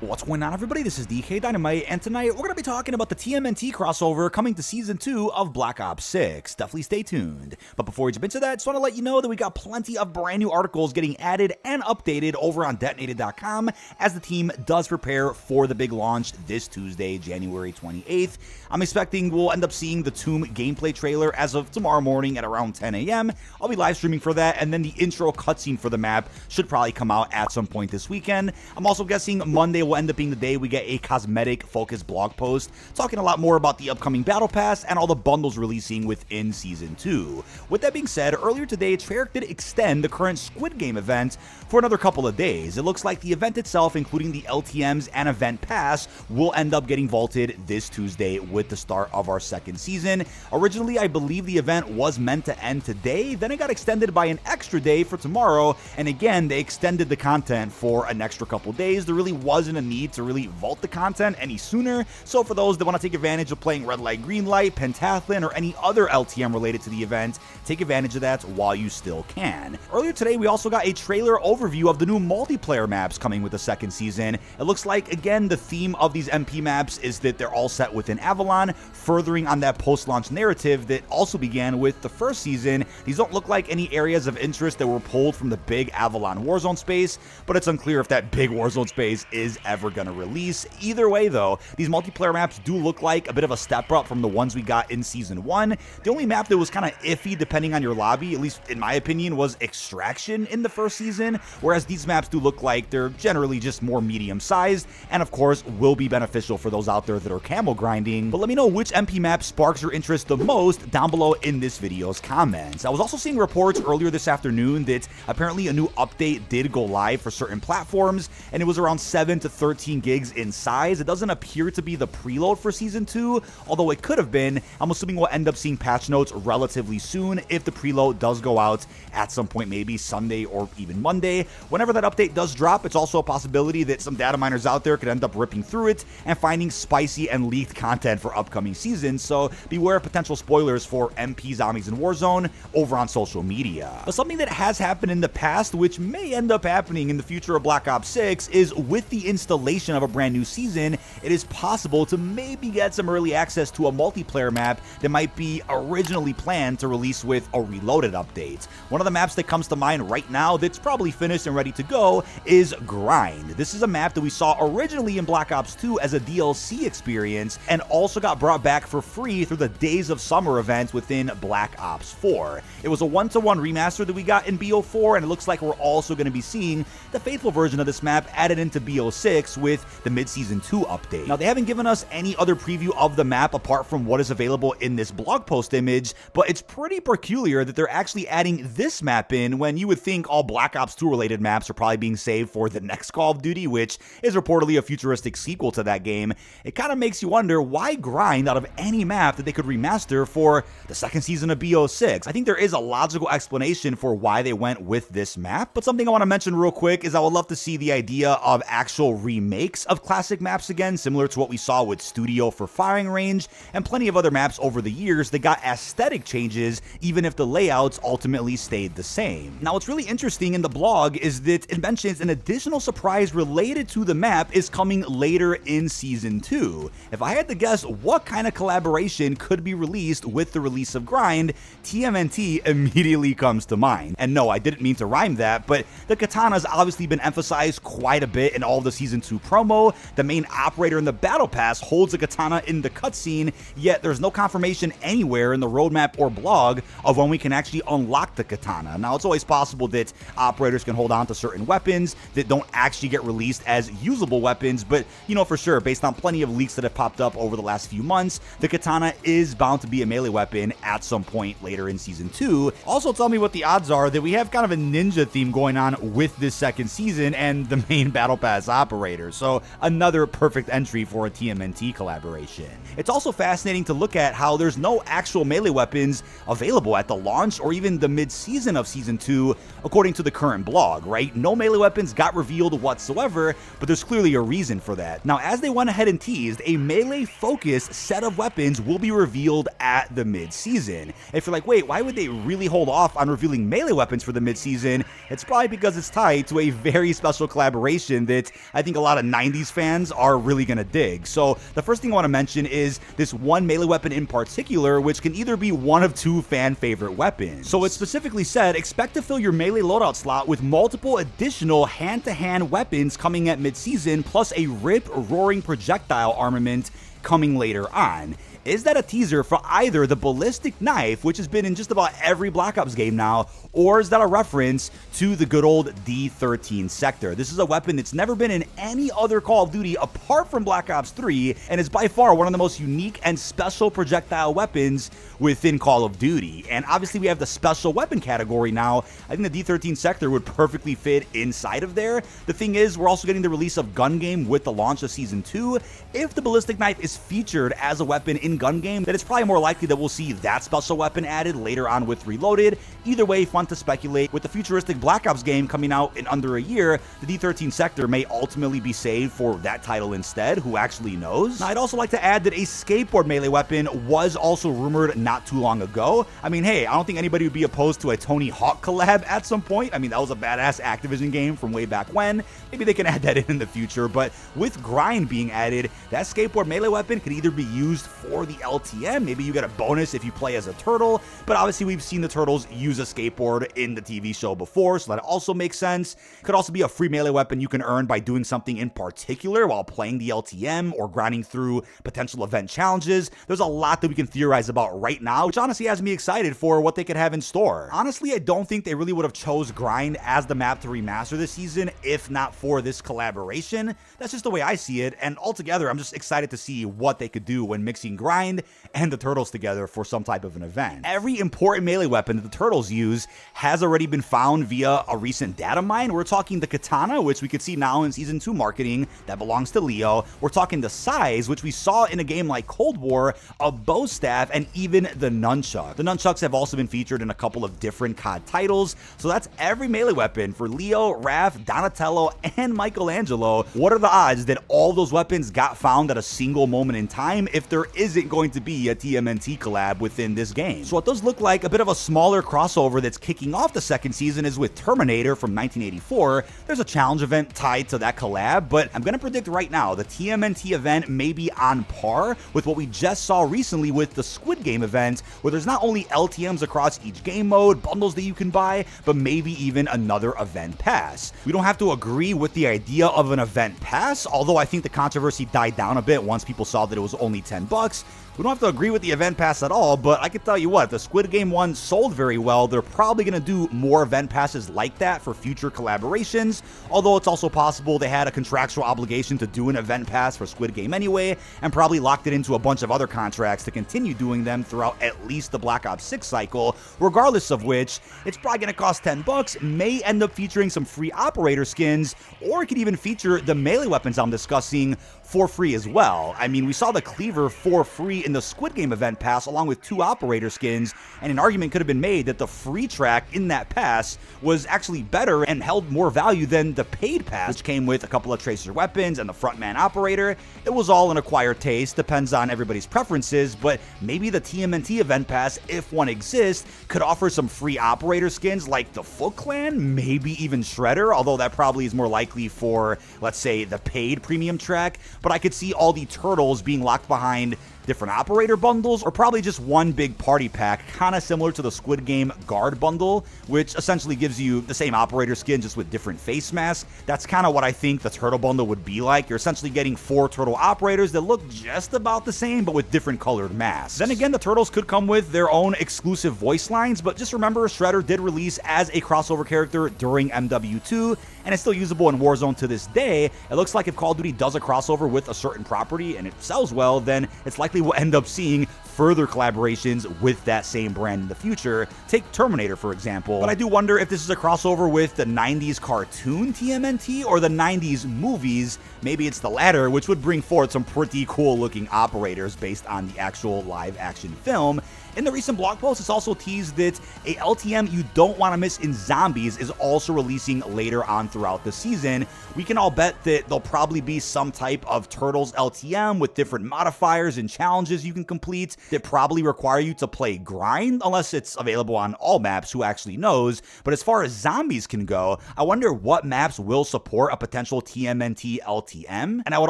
What's going on, everybody? This is dkdynamite, and tonight we're going to be talking about the TMNT crossover coming to Season 2 of Black Ops 6. Definitely stay tuned. But before we jump into that, just want to let you know that we got plenty of brand new articles getting added and updated over on detonated.com as the team does prepare for the big launch this Tuesday, January 28th. I'm expecting we'll end up seeing the Tomb gameplay trailer as of tomorrow morning at around 10 a.m. I'll be live streaming for that, and then the intro cutscene for the map should probably come out at some point this weekend. I'm also guessing Monday will end up being the day we get a cosmetic-focused blog post talking a lot more about the upcoming Battle Pass and all the bundles releasing within Season 2. With that being said, earlier today, Treyarch did extend the current Squid Game event for another couple of days. It looks like the event itself, including the LTMs and event pass, will end up getting vaulted this Tuesday with the start of our second season. Originally, I believe the event was meant to end today, then it got extended by an extra day for tomorrow, and again, they extended the content for an extra couple days. There really wasn't a need to really vault the content any sooner, so for those that want to take advantage of playing Red Light, Green Light, Pentathlon, or any other LTM related to the event, take advantage of that while you still can. Earlier today, we also got a trailer overview of the new multiplayer maps coming with the second season. It looks like, again, the theme of these MP maps is that they're all set within Avalon, furthering on that post-launch narrative that also began with the first season. These don't look like any areas of interest that were pulled from the big Avalon Warzone space, but it's unclear if that big Warzone space is ever going to release. Either way, though, these multiplayer maps do look like a bit of a step up from the ones we got in Season 1. The only map that was kind of iffy, depending on your lobby, at least in my opinion, was Extraction in the first season, whereas these maps do look like they're generally just more medium-sized, and of course, will be beneficial for those out there that are camo grinding. But let me know which MP map sparks your interest the most down below in this video's comments. I was also seeing reports earlier this afternoon that apparently a new update did go live for certain platforms, and it was around 7 to 13 gigs in size. It doesn't appear to be the preload for Season 2, although it could have been. I'm assuming we'll end up seeing patch notes relatively soon if the preload does go out at some point, maybe Sunday or even Monday. Whenever that update does drop, it's also a possibility that some data miners out there could end up ripping through it and finding spicy and leaked content for upcoming seasons, so beware of potential spoilers for MP Zombies in Warzone over on social media. But something that has happened in the past, which may end up happening in the future of Black Ops 6, is with the installation of a brand new season, it is possible to maybe get some early access to a multiplayer map that might be originally planned to release with a reloaded update. One of the maps that comes to mind right now that's probably finished and ready to go is Grind. This is a map that we saw originally in Black Ops 2 as a DLC experience and also got brought back for free through the Days of Summer event within Black Ops 4. It was a 1-to-1 remaster that we got in BO4, and it looks like we're also going to be seeing the faithful version of this map added into BO6 with the mid-season 2 update. Now, they haven't given us any other preview of the map apart from what is available in this blog post image, but it's pretty peculiar that they're actually adding this map in when you would think all Black Ops 2 related maps are probably being saved for the next Call of Duty, which is reportedly a futuristic sequel to that game. It kind of makes you wonder why Grind out of any map that they could remaster for the second season of BO6. I think there is a logical explanation for why they went with this map, but something I want to mention real quick is I would love to see the idea of actual remakes of classic maps again, similar to what we saw with Studio for Firing Range and plenty of other maps over the years that got aesthetic changes even if the layouts ultimately stayed the same. Now, what's really interesting in the blog is that it mentions an additional surprise related to the map is coming later in Season 2. If I had to guess what kind of collaboration could be released with the release of Grind, TMNT immediately comes to mind. And no, I didn't mean to rhyme that, but the katana's obviously been emphasized quite a bit in all the Season 2 promo. The main operator in the Battle Pass holds a katana in the cutscene, yet there's no confirmation anywhere in the roadmap or blog of when we can actually unlock the katana. Now, it's always possible that operators can hold on to certain weapons that don't actually get released as usable weapons, but you know for sure, based on plenty of leaks that have popped up over the last few months, the katana is bound to be a melee weapon at some point later in Season 2. Also, tell me what the odds are that we have kind of a ninja theme going on with this second season and the main Battle Pass operator, so another perfect entry for a TMNT collaboration. It's also fascinating to look at how there's no actual melee weapons available at the launch or even the mid-season of Season 2, according to the current blog, right? No melee weapons got revealed whatsoever, but there's clearly a reason for that. Now, as they went ahead and teased, a melee-focused set of weapons will be revealed at the mid-season. If you're like, wait, why would they really hold off on revealing melee weapons for the mid-season? It's probably because it's tied to a very special collaboration that I think think a lot of 90s fans are really gonna dig. So the first thing I want to mention is this one melee weapon in particular, which can either be one of two fan favorite weapons. So it specifically said, expect to fill your melee loadout slot with multiple additional hand-to-hand weapons coming at mid-season, plus a rip roaring projectile armament coming later on. Is that a teaser for either the ballistic knife, which has been in just about every Black Ops game now, or is that a reference to the good old D13 sector? This is a weapon that's never been in any other Call of Duty apart from Black Ops 3, and is by far one of the most unique and special projectile weapons within Call of Duty. And obviously we have the special weapon category now. I think the D13 sector would perfectly fit inside of there. The thing is, we're also getting the release of Gun Game with the launch of Season 2. If the ballistic knife is featured as a weapon in Gun Game, then it's probably more likely that we'll see that special weapon added later on with Reloaded. Either way, fun to speculate. With the futuristic Black Ops game coming out in under a year, the D13 sector may ultimately be saved for that title instead. Who actually knows? Now, I'd also like to add that a skateboard melee weapon was also rumored not too long ago. I mean, hey, I don't think anybody would be opposed to a Tony Hawk collab at some point. I mean, that was a badass Activision game from way back when. Maybe they can add that in the future, but with Grind being added, that skateboard melee weapon could either be used for the LTM, maybe you get a bonus if you play as a turtle, but obviously we've seen the turtles use a skateboard in the TV show before, so that also makes sense. Could also be a free melee weapon you can earn by doing something in particular while playing the LTM or grinding through potential event challenges. There's a lot that we can theorize about right now, which honestly has me excited for what they could have in store. Honestly, I don't think they really would have chose Grind as the map to remaster this season if not for this collaboration. That's just the way I see it, and altogether I'm just excited to see what they could do when mixing Grind and the turtles together for some type of an event. Every important melee weapon that the turtles use has already been found via a recent data mine. We're talking the katana, which we could see now in Season 2 marketing, that belongs to Leo. We're talking the sais, which we saw in a game like Cold War, a bow staff, and even the nunchuck. The nunchucks have also been featured in a couple of different COD titles, so that's every melee weapon for Leo, Raph, Donatello, and Michelangelo. What are the odds that all those weapons got found at a single moment in time if there isn't going to be a TMNT collab within this game? So what does look like a bit of a smaller crossover that's kicking off the second season is with Terminator from 1984. There's a challenge event tied to that collab, but I'm gonna predict right now the TMNT event may be on par with what we just saw recently with the Squid Game event, where there's not only LTMs across each game mode, bundles that you can buy, but maybe even another event pass. We don't have to agree with the idea of an event pass, although I think the controversy died down a bit once people saw that it was only $10. We don't have to agree with the event pass at all, but I can tell you what, the Squid Game one sold very well. They're probably going to do more event passes like that for future collaborations, although it's also possible they had a contractual obligation to do an event pass for Squid Game anyway, and probably locked it into a bunch of other contracts to continue doing them throughout at least the Black Ops 6 cycle, regardless of which, it's probably going to cost $10, may end up featuring some free operator skins, or it could even feature the melee weapons I'm discussing for free as well. I mean, we saw the cleaver for free in the Squid Game event pass along with 2 operator skins, and an argument could have been made that the free track in that pass was actually better and held more value than the paid pass, which came with a couple of tracer weapons and the frontman operator. It was all an acquired taste, depends on everybody's preferences, but maybe the TMNT event pass, if one exists, could offer some free operator skins like the Foot Clan, maybe even Shredder, although that probably is more likely for, let's say, the paid premium track. But I could see all the turtles being locked behind different operator bundles, or probably just one big party pack, kind of similar to the Squid Game guard bundle, which essentially gives you the same operator skin just with different face masks. That's kind of what I think the turtle bundle would be like. You're essentially getting 4 turtle operators that look just about the same, but with different colored masks. Then again, the turtles could come with their own exclusive voice lines, but just remember, Shredder did release as a crossover character during MW2, and it's still usable in Warzone to this day. It looks like if Call of Duty does a crossover with a certain property and it sells well, then it's likely we'll end up seeing further collaborations with that same brand in the future. Take Terminator, for example. But I do wonder if this is a crossover with the 90s cartoon TMNT or the 90s movies. Maybe it's the latter, which would bring forth some pretty cool looking operators based on the actual live action film. In the recent blog post, it's also teased that a LTM you don't want to miss in Zombies is also releasing later on throughout the season. We can all bet that there'll probably be some type of Turtles LTM with different modifiers and challenges you can complete that probably require you to play grind, unless it's available on all maps, who actually knows. But as far as Zombies can go, I wonder what maps will support a potential TMNT LTM, and I would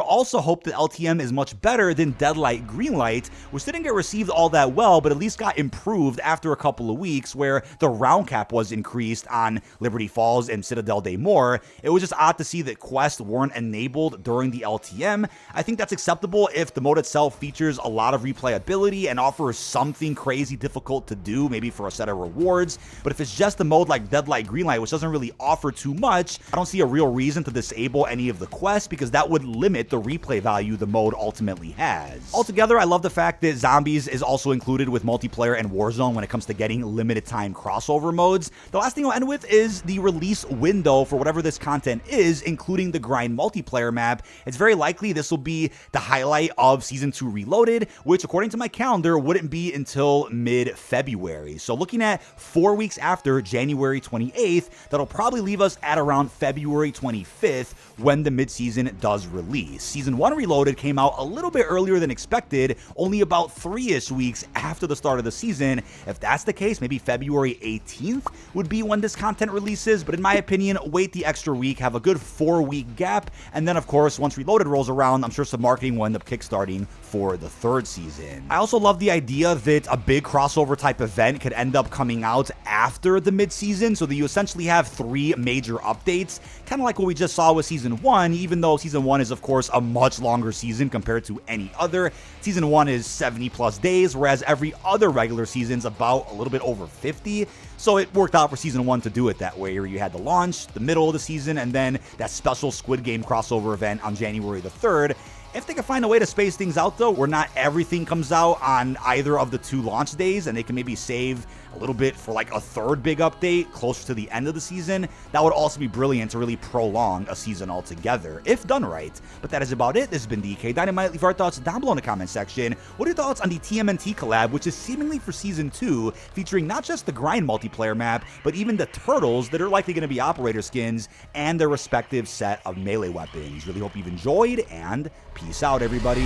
also hope that LTM is much better than Deadlight Greenlight, which didn't get received all that well, but at least got improved after a couple of weeks where the round cap was increased on Liberty Falls and Citadel Day More. It was just odd to see that quests weren't enabled during the LTM. I think that's acceptable if the mode itself features a lot of replayability and offers something crazy difficult to do, maybe for a set of rewards. But if it's just a mode like Deadlight Greenlight, which doesn't really offer too much, I don't see a real reason to disable any of the quests because that would limit the replay value the mode ultimately has. Altogether, I love the fact that Zombies is also included with multiplayer and Warzone when it comes to getting limited time crossover modes. The last thing I'll end with is the release window for whatever this content is, including the grind multiplayer map. It's very likely this will be the highlight of Season 2 Reloaded, which according to my calendar wouldn't be until mid-February. So looking at 4 weeks after January 28th, that'll probably leave us at around February 25th when the mid-season does release. Season 1 Reloaded came out a little bit earlier than expected, only about 3-ish weeks after the start of the season. If that's the case, maybe February 18th would be when this content releases, but in my opinion, wait the extra week, have a good 4-week gap, and then of course, once Reloaded rolls around, I'm sure some marketing will end up kickstarting for the 3rd season. I also love the idea that a big crossover type event could end up coming out after the mid-season, so that you essentially have 3 major updates, kind of like what we just saw with Season 1, even though Season 1 is of course a much longer season compared to any other. Season 1 is 70 plus days, whereas every other regular season's about a little bit over 50. So it worked out for Season 1 to do it that way, where you had the launch, the middle of the season, and then that special Squid Game crossover event on January the 3rd. If they can find a way to space things out though, where not everything comes out on either of the 2 launch days, and they can maybe save a little bit for like a 3rd big update closer to the end of the season, that would also be brilliant to really prolong a season altogether, if done right. But that is about it. This has been dkdynamite. Leave our thoughts down below in the comment section. What are your thoughts on the TMNT collab, which is seemingly for Season 2, featuring not just the grind multiplayer map, but even the turtles that are likely going to be operator skins and their respective set of melee weapons. Really hope you've enjoyed, and peace out, everybody.